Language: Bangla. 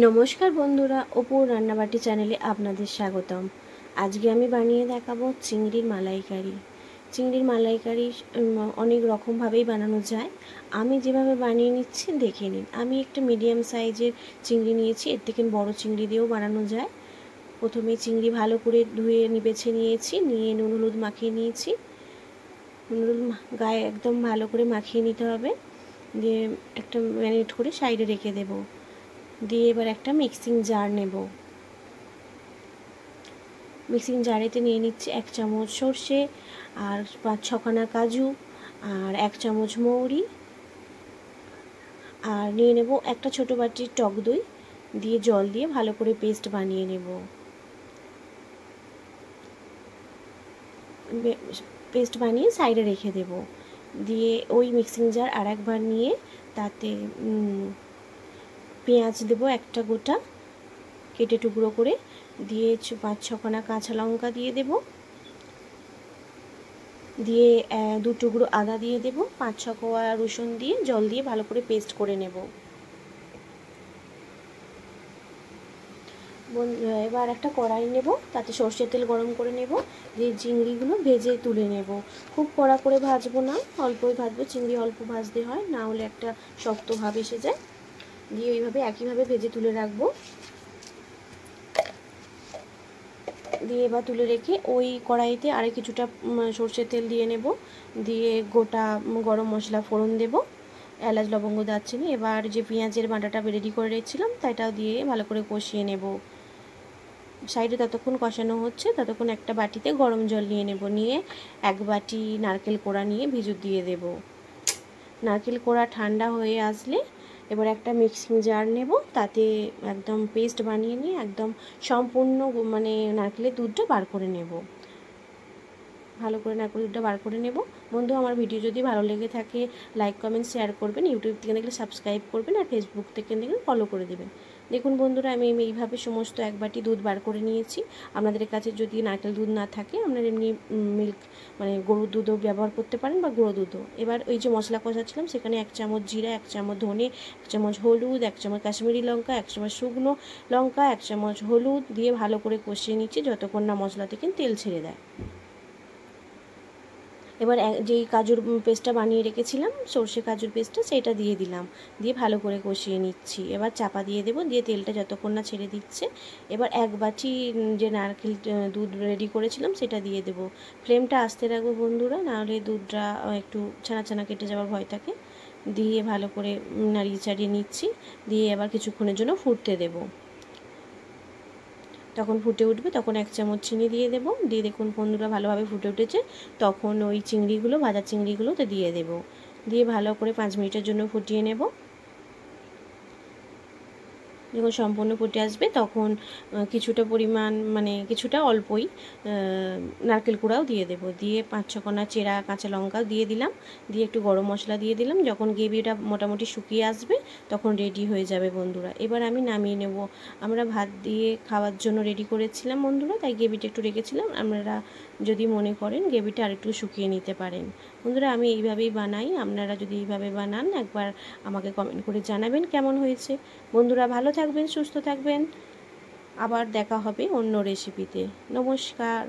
নমস্কার বন্ধুরা, অপুর রান্নাবাটি চ্যানেলে আপনাদের স্বাগতম। আজকে আমি বানিয়ে দেখাবো চিংড়ির মালাইকারি। চিংড়ির মালাইকারি অনেক রকমভাবেই বানানো যায়। আমি যেভাবে বানিয়ে নিচ্ছি দেখে নিন। আমি একটা মিডিয়াম সাইজের চিংড়ি নিয়েছি, এর থেকে বড় চিংড়ি দিয়েও বানানো যায়। প্রথমে চিংড়ি ভালো করে ধুয়ে বেছে নিয়েছি, নিয়ে নুন হলুদ মাখিয়ে নিয়েছি। নুন হলুদ গায়ে একদম ভালো করে মাখিয়ে নিতে হবে, দিয়ে একটা ম্যারিনেট করে সাইডে রেখে দেবো। দিয়ে এবার একটা মিক্সিং জার নেব। মিক্সিং জারেতে নিয়ে নিচ্ছি 1 চামচ সর্ষে, আর 5-6খানা কাজু, আর 1 চামচ মৌরি, আর নিয়ে নেব একটা ছোটো বাটির টক দই। দিয়ে জল দিয়ে ভালো করে পেস্ট বানিয়ে নেব। পেস্ট বানিয়ে সাইডে রেখে দেব। দিয়ে ওই মিক্সিং জার আর একবার নিয়ে তাতে পেঁয়াজ দেবো একটা গোটা কেটে টুকরো করে, দিয়ে 5-6খানা কাঁচা লঙ্কা দিয়ে দেব, দিয়ে 2 টুকরো আদা দিয়ে দেব, 5-6 কোয়া রসুন দিয়ে জল দিয়ে ভালো করে পেস্ট করে নেব। এবার একটা কড়াই নেব, তাতে সর্ষের তেল গরম করে নেব, দিয়ে চিংড়িগুলো ভেজে তুলে নেব। খুব কড়া করে ভাজবো না, অল্পই ভাজবো। চিংড়ি অল্প ভাজতে হয়, না হলে একটা শক্ত ভাব এসে যায়। দিয়ে এইভাবে একইভাবে ভেজে তুলে রাখবো। দিয়ে এবার তুলে রেখে ওই কড়াইতে আরে কিছুটা সর্ষের তেল দিয়ে নেব, দিয়ে গোটা গরম মশলা ফোড়ন দেব, এলাচ লবঙ্গ দারচিনি। এবার যে পেঁয়াজের বাটাটা রেডি করে রেখেছিলাম তাইটাও দিয়ে ভালো করে কষিয়ে নেব। সাইডে ততক্ষণ কষানো হচ্ছে ততক্ষণ একটা বাটিতে গরম জল নিয়ে নেব, নিয়ে 1 বাটি নারকেল কোড়া নিয়ে ভিজু দিয়ে দেব। নারকেল কোড়া ঠান্ডা হয়ে আসলে এবার একটা মিক্সিং জার নেব, তাতে একদম পেস্ট বানিয়ে নিয়ে একদম সম্পূর্ণ নারকেলের দুধটা বার করে নেব। ভালো করে নারকেলের দুধটা বার করে নেব। বন্ধু, আমার ভিডিও যদি ভালো লেগে থাকে লাইক কমেন্ট শেয়ার করবেন, ইউটিউব থেকে দেখলে সাবস্ক্রাইব করবেন, আর ফেসবুক থেকে দেখলে ফলো করে দেবেন। দেখুন বন্ধুরা, আমি এইভাবে সমস্ত 1 বাটি দুধ বার করে নিয়েছি। আপনাদের কাছে যদি নারকেল দুধ না থাকে আপনারা এমনি মিল্ক গরুর দুধও ব্যবহার করতে পারেন, বা গুঁড়ো দুধও। এবার ওই যে মশলা কষাচ্ছিলাম সেখানে 1 চামচ জিরা, 1 চামচ ধনে, 1 চামচ হলুদ, 1 চামচ কাশ্মীরি লঙ্কা, 1 চামচ শুকনো লঙ্কা, 1 চামচ হলুদ দিয়ে ভালো করে কষিয়ে নিচ্ছি যতক্ষণ না মশলা থেকে তেল ছেড়ে দেয়। এবার যেই কাজুর পেস্টটা বানিয়ে রেখেছিলাম, সর্ষে কাজুর পেস্টটা, সেটা দিয়ে দিলাম, দিয়ে ভালো করে কষিয়ে নিচ্ছি। এবার চাপা দিয়ে দেবো, দিয়ে তেলটা যতক্ষণ না ছেড়ে দিচ্ছে। এবার 1 বাটি যে নারকেল দুধ রেডি করেছিলাম সেটা দিয়ে দেবো। ফ্লেমটা আস্তে রাখবো বন্ধুরা, নাহলে দুধটা একটু ছানা ছানা কেটে যাওয়ার ভয় থাকে। দিয়ে ভালো করে নাড়িয়ে চাড়িয়ে নিচ্ছি, দিয়ে এবার কিছুক্ষণের জন্য ফুটতে দেবো। তখন ফুটে উঠবে, তখন 1 চামচ চিনি দিয়ে দেবো। দিয়ে দেখুন বন্ধুরা ভালোভাবে ফুটে উঠেছে, তখন ওই চিংড়িগুলো, ভাজা চিংড়িগুলোতে দিয়ে দেবো। দিয়ে ভালো করে 5 মিনিটের জন্য ফুটিয়ে নেব। যখন সম্পূর্ণ ফুটে আসবে তখন কিছুটা পরিমাণ কিছুটা অল্পই নারকেল কুড়াও দিয়ে দেবো। দিয়ে 5-6 কোনা চেরা কাঁচা লঙ্কাও দিয়ে দিলাম, দিয়ে একটু গরম মশলা দিয়ে দিলাম। যখন গ্রেভিটা মোটামুটি শুকিয়ে আসবে তখন রেডি হয়ে যাবে বন্ধুরা। এবার আমি নামিয়ে নেব। আমরা ভাত দিয়ে খাওয়ার জন্য রেডি করেছিলাম বন্ধুরা, তাই গ্রেভিটা একটু রেখেছিলাম। আপনারা যদি মনে করেন গ্রেভিটা আরেকটু শুকিয়ে নিতে পারেন। বন্ধুরা, আমি এইভাবেই বানাই, আপনারা যদি এইভাবে বানান একবার আমাকে কমেন্ট করে জানাবেন কেমন হয়েছে। বন্ধুরা ভালো থাকবেন, সুস্থ থাকবেন, আবার দেখা হবে অন্য রেসিপিতে। নমস্কার।